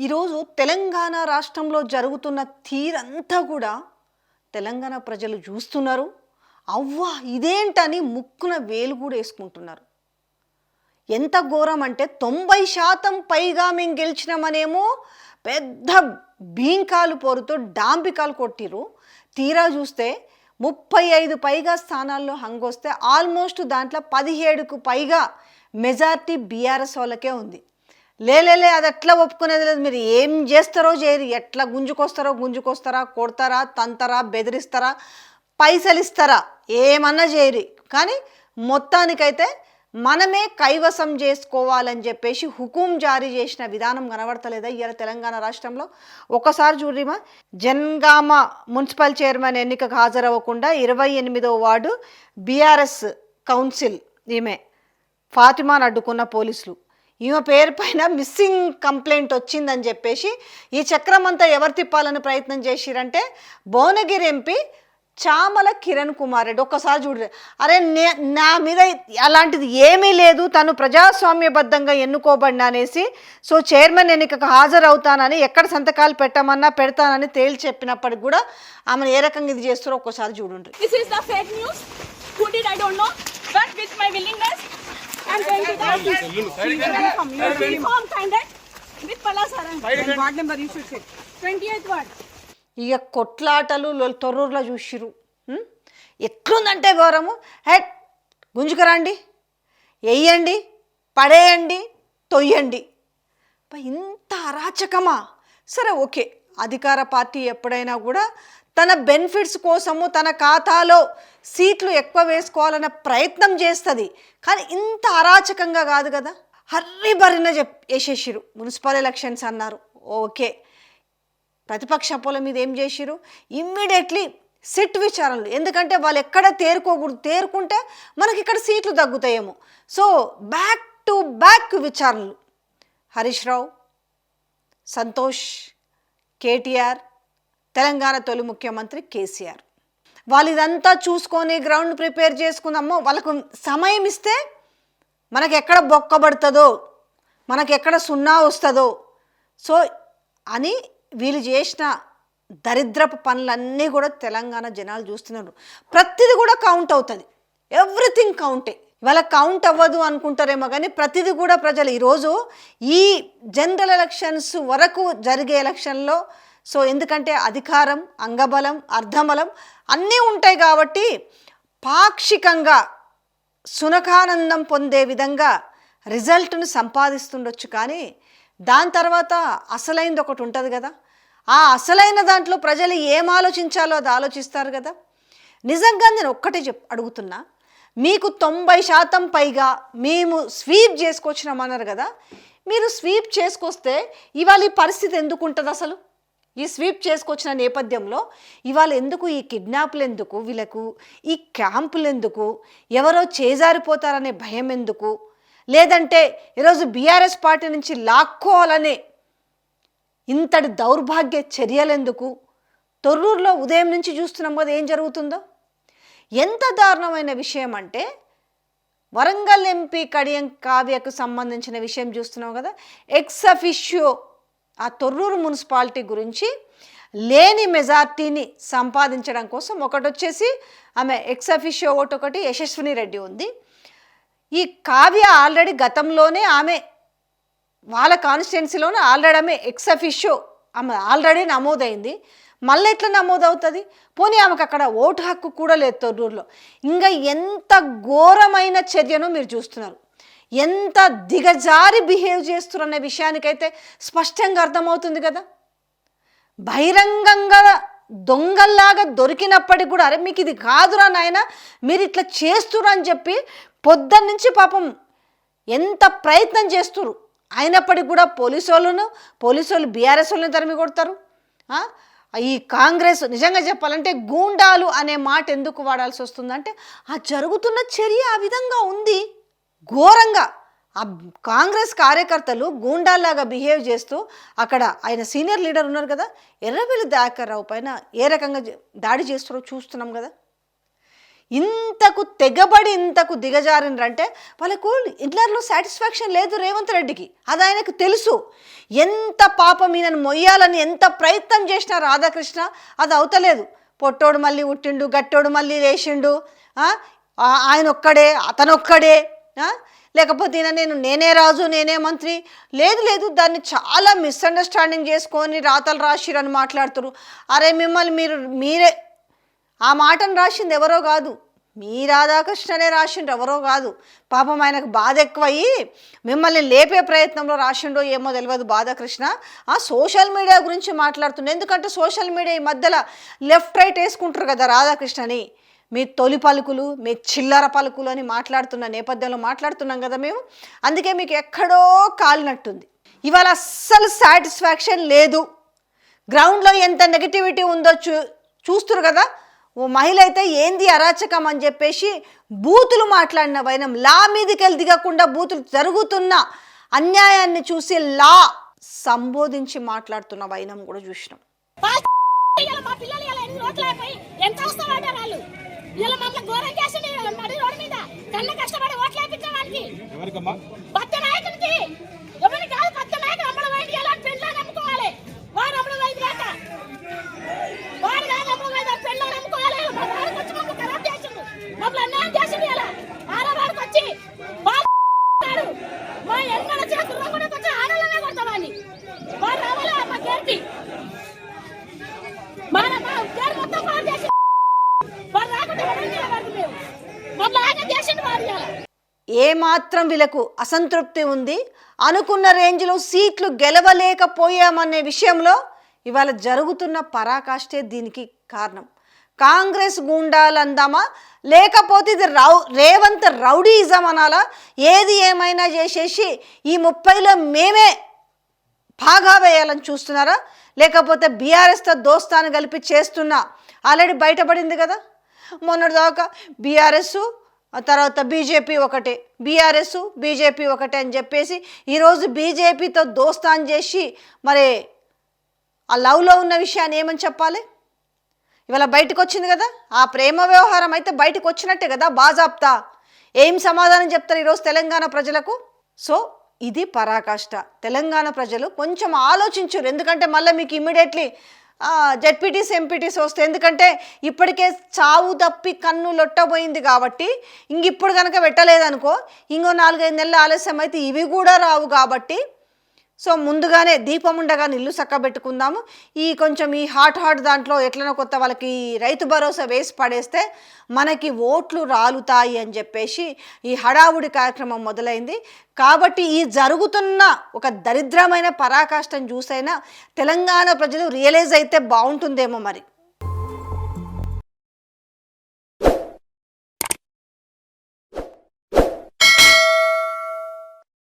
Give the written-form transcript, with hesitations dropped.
ఈరోజు తెలంగాణ రాష్ట్రంలో జరుగుతున్న తీరంతా కూడా తెలంగాణ ప్రజలు చూస్తున్నారు. అవ్వా ఇదేంటని ముక్కున వేలు కూడా వేసుకుంటున్నారు. ఎంత ఘోరం అంటే 90% పైగా మేము గెలిచినామనేమో పెద్ద బీంకాలు పోరుతో డాంబికాలు కొట్టిరు. తీరా చూస్తే 35 పైగా స్థానాల్లో హంగొస్తే ఆల్మోస్ట్ దాంట్లో 17కు పైగా మెజార్టీ బీఆర్ఎస్ వాళ్ళకే ఉంది. లేలే అది ఎట్లా ఒప్పుకునేది లేదు. మీరు ఏం చేస్తారో చేయరు, ఎట్లా గుంజుకొస్తారా, కొడతారా, తంతారా, బెదిరిస్తారా, పైసలు ఇస్తారా, ఏమన్నా చేయరు. కానీ మొత్తానికైతే మనమే కైవసం చేసుకోవాలని చెప్పేసి హుకుం జారీ చేసిన విధానం కనబడతలేదా ఇవాళ తెలంగాణ రాష్ట్రంలో? ఒకసారి చూడరిమా, జనగామ మున్సిపల్ చైర్మన్ ఎన్నికకు హాజరవ్వకుండా 28వ వార్డు బీఆర్ఎస్ కౌన్సిల్ ఈమె ఫాతిమాను అడ్డుకున్న పోలీసులు. ఈమె పేరు పైన మిస్సింగ్ కంప్లైంట్ వచ్చిందని చెప్పేసి ఈ చక్రం అంతా ఎవరు తిప్పాలని ప్రయత్నం చేసిరంటే భువనగిరి ఎంపీ చామల కిరణ్ కుమార్ రెడ్డి. ఒక్కసారి చూడరు, అరే నా మీద అలాంటిది ఏమీ లేదు, తను ప్రజాస్వామ్యబద్ధంగా ఎన్నుకోబడిన అనేసి సో చైర్మన్ ఎన్నికకు హాజరవుతానని ఎక్కడ సంతకాలు పెట్టమన్నా పెడతానని తేల్చి చెప్పినప్పటికి కూడా ఆమెను ఏ రకంగా ఇది చేస్తారో ఒక్కసారి చూడండి. This is the fake news. Who did I don't know, but with my willingness I'm going to the uniform candidate with Palasaran. Ward number you should say 28th ward. ఇక కొట్లాటలు తొర్రూరులో చూసిరు. ఎట్లుందంటే ఘోరము. హెడ్ గుంజుకరండి, వెయ్యండి, పడేయండి, తొయ్యండి. ఇంత అరాచకమా? సరే ఓకే, అధికార party ఎప్పుడైనా కూడా తన బెనిఫిట్స్ కోసము తన ఖాతాలో సీట్లు ఎక్కువ వేసుకోవాలన్న ప్రయత్నం చేస్తుంది. కానీ ఇంత అరాచకంగా కాదు కదా. హర్రి బర్రిన వేసేసిరు. మున్సిపల్ ఎలక్షన్స్ అన్నారు, ఓకే. ప్రతిపక్ష పొలం మీద ఏం చేసిరు? ఇమ్మీడియట్లీ సిట్ విచారణలు. ఎందుకంటే వాళ్ళు ఎక్కడ తేరుకోకూడదు, తేరుకుంటే మనకి ఇక్కడ సీట్లు తగ్గుతాయేమో. సో బ్యాక్ టు బ్యాక్ విచారణలు. హరీష్ రావు, సంతోష్, కేటీఆర్, తెలంగాణ తొలి ముఖ్యమంత్రి కేసీఆర్ వాళ్ళు ఇదంతా చూసుకొని గ్రౌండ్ ప్రిపేర్ చేసుకుందామో. వాళ్ళకు సమయం ఇస్తే మనకి ఎక్కడ బొక్కబడుతుందో, మనకి ఎక్కడ సున్నా వస్తుందో సో అని వీళ్ళు చేసిన దరిద్రపు పనులన్నీ కూడా తెలంగాణ జనాలు చూస్తున్నారు. ప్రతిదీ కూడా కౌంట్ అవుతుంది, ఎవ్రీథింగ్ కౌంటే. ఇవాళ కౌంట్ అవ్వదు అనుకుంటారేమో కానీ ప్రతిదీ కూడా ప్రజలు ఈరోజు ఈ జనరల్ ఎలక్షన్స్ వరకు జరిగే ఎలక్షన్లో సో ఎందుకంటే అధికారం, అంగబలం, అర్ధబలం అన్నీ ఉంటాయి కాబట్టి పాక్షికంగా సునకానందం పొందే విధంగా రిజల్ట్ను సంపాదిస్తుండొచ్చు. కానీ దాని తర్వాత అసలైనది ఒకటి ఉంటుంది కదా, ఆ అసలైన దాంట్లో ప్రజలు ఏం ఆలోచించాలో అది ఆలోచిస్తారు కదా. నిజంగా నేను ఒక్కటే అడుగుతున్నా, మీకు 90% పైగా మేము స్వీప్ చేసుకొచ్చినామన్నారు కదా. మీరు స్వీప్ చేసుకొస్తే ఇవాళ ఈ పరిస్థితి ఎందుకు ఉంటుంది అసలు? ఈ స్వీప్ చేసుకొచ్చిన నేపథ్యంలో ఇవాళ ఎందుకు ఈ కిడ్నాప్లు, ఎందుకు వీళ్ళకు ఈ క్యాంపులు, ఎందుకు ఎవరో చేజారిపోతారనే భయం ఎందుకు, లేదంటే ఈరోజు బీఆర్ఎస్ పార్టీ నుంచి లాక్కోవాలనే ఇంతటి దౌర్భాగ్య చర్యలెందుకు? తొర్రూరులో ఉదయం నుంచి చూస్తున్నాం కదా ఏం జరుగుతుందో. ఎంత దారుణమైన విషయం అంటే వరంగల్ ఎంపీ కడియం కావ్యకు సంబంధించిన విషయం చూస్తున్నాం కదా. ఎక్స్ అఫిషియో ఆ తొర్రూరు మున్సిపాలిటీ గురించి లేని మెజార్టీని సంపాదించడం కోసం ఒకటి వచ్చేసి ఆమె ఎక్స్ అఫిషియో ఓటు ఒకటి యశస్విని రెడ్డి ఉంది. ఈ కావ్య ఆల్రెడీ గతంలోనే ఆమె వాళ్ళ కాన్స్టిట్యున్సీలోనే ఆల్రెడీ ఆమె ఎక్స్ అఫిషియో ఆమె ఆల్రెడీ నమోదైంది. మళ్ళీ ఎట్లా నమోదవుతుంది? పోనీ ఆమెకు అక్కడ ఓటు హక్కు కూడా లేదు తొర్రూరులో. ఇంకా ఎంత ఘోరమైన చర్యను మీరు చూస్తున్నారు, ఎంత దిగజారి బిహేవ్ చేస్తున్నారు అనే విషయానికైతే స్పష్టంగా అర్థమవుతుంది కదా. బహిరంగంగా దొంగల్లాగా దొరికినప్పటికి కూడా అరే మీకు ఇది కాదురా నాయన, మీరు ఇట్లా చేస్తురు అని చెప్పి పొద్దున్న నుంచి పాపం ఎంత ప్రయత్నం చేస్తురు. అయినప్పటికీ కూడా పోలీసు వాళ్ళు బీఆర్ఎస్ వాళ్ళని తరిమి కొడతారు. ఈ కాంగ్రెస్ నిజంగా చెప్పాలంటే గూండాలు అనే మాట ఎందుకు వాడాల్సి వస్తుందంటే ఆ జరుగుతున్న చర్య ఆ విధంగా ఉంది. ఘోరంగా ఆ కాంగ్రెస్ కార్యకర్తలు గూండాల్లాగా బిహేవ్ చేస్తూ అక్కడ ఆయన సీనియర్ లీడర్ ఉన్నారు కదా ఎర్రబెల్లి దయాకర్ రావు పైన ఏ రకంగా దాడి చేస్తారో చూస్తున్నాం కదా. ఇంత ఇంతకు తెగబడి ఇంతకు దిగజారినరంటే వాళ్ళకు ఇన్నర్లో సాటిస్ఫాక్షన్ లేదు రేవంత్ రెడ్డికి. అది ఆయనకు తెలుసు. ఎంత పాపం ఈయనను మొయ్యాలని ఎంత ప్రయత్నం చేసినా రాధాకృష్ణ అది అవుతలేదు. పొట్టోడు మళ్ళీ ఉట్టిండు, గట్టోడు మళ్ళీ లేచిండు, ఆయన ఒక్కడే అతనొక్కడే, లేకపోతే నేనే రాజు నేనే మంత్రి. లేదు దాన్ని చాలా మిస్అండర్స్టాండింగ్ చేసుకొని రాతలు రాసిరని మాట్లాడుతారు. అరే మిమ్మల్ని మీరే ఆ మాటను రాసింది ఎవరో కాదు, మీ రాధాకృష్ణనే రాసిండు, ఎవరో కాదు. పాపం ఆయనకు బాధ ఎక్కువయ్యి మిమ్మల్ని లేపే ప్రయత్నంలో రాసిండో ఏమో తెలియదు బాధాకృష్ణ. సోషల్ మీడియా గురించి మాట్లాడుతుండే, ఎందుకంటే సోషల్ మీడియా ఈ మధ్యలో లెఫ్ట్ రైట్ వేసుకుంటారు కదా రాధాకృష్ణని. మీ తొలి పలుకులు, మీ చిల్లర పలుకులు అని మాట్లాడుతున్న నేపథ్యంలో మాట్లాడుతున్నాం కదా మేము. అందుకే మీకు ఎక్కడో కాలినట్టుంది. ఇవాళ అస్సలు సాటిస్ఫాక్షన్ లేదు. గ్రౌండ్లో ఎంత నెగిటివిటీ ఉందో చూస్తురు కదా. ఓ మహిళ అయితే ఏంది అరాచకం అని చెప్పేసి బూతులు మాట్లాడిన వైనం, లా మీదకి దిగకుండా బూతులు జరుగుతున్న అన్యాయాన్ని చూసి లా సంబోధించి మాట్లాడుతున్న వైనం కూడా చూసినాం. ఏమాత్రం వీళ్ళకు అసంతృప్తి ఉంది, అనుకున్న రేంజ్లో సీట్లు గెలవలేకపోయామనే విషయంలో ఇవాళ జరుగుతున్న పరాకాష్టే దీనికి కారణం. కాంగ్రెస్ గూండాలు అందామా, లేకపోతే ఇది రేవంత్ రౌడీయిజం అనాలా? ఏది ఏమైనా చేసేసి ఈ 30లో మేమే బాగా వేయాలని చూస్తున్నారా, లేకపోతే బీఆర్ఎస్తో దోస్తాను కలిపి చేస్తున్నా ఆల్రెడీ బయటపడింది కదా. మొన్నటిదాకా బీఆర్ఎస్ తర్వాత బీజేపీ ఒకటే, బీఆర్ఎస్ బీజేపీ ఒకటే అని చెప్పేసి ఈరోజు బీజేపీతో దోస్తాన్ చేసి మరి ఆ లవ్లో ఉన్న విషయాన్ని ఏమని చెప్పాలి? ఇవాళ బయటకు వచ్చింది కదా. ఆ ప్రేమ వ్యవహారం అయితే బయటకు వచ్చినట్టే కదా బాజాప్తా. ఏం సమాధానం చెప్తారు ఈరోజు తెలంగాణ ప్రజలకు? సో ఇది పరాకాష్ట. తెలంగాణ ప్రజలు కొంచెం ఆలోచించరు, ఎందుకంటే మళ్ళీ మీకు ఇమ్మీడియట్లీ జెడ్పీటీసీ ఎంపీటీసీ వస్తే, ఎందుకంటే ఇప్పటికే చావు తప్పి కన్ను లొట్టబోయింది కాబట్టి ఇప్పుడు కనుక పెట్టలేదనుకో ఇంకో 4-5 నెలల ఆలస్యం అయితే ఇవి కూడా రావు. కాబట్టి సో ముందుగానే దీపం ఉండగానే ఇల్లు చక్కబెట్టుకుందాము. కొంచెం ఈ హాట్ దాంట్లో ఎట్లనో కొత్త వాళ్ళకి రైతు భరోసా వేసి పడేస్తే మనకి ఓట్లు రాలుతాయి అని చెప్పేసి ఈ హడావుడి కార్యక్రమం మొదలైంది. కాబట్టి ఈ జరుగుతున్న ఒక దరిద్రమైన పరాకాష్టను చూసైనా తెలంగాణ ప్రజలు రియలైజ్ అయితే బాగుంటుందేమో మరి.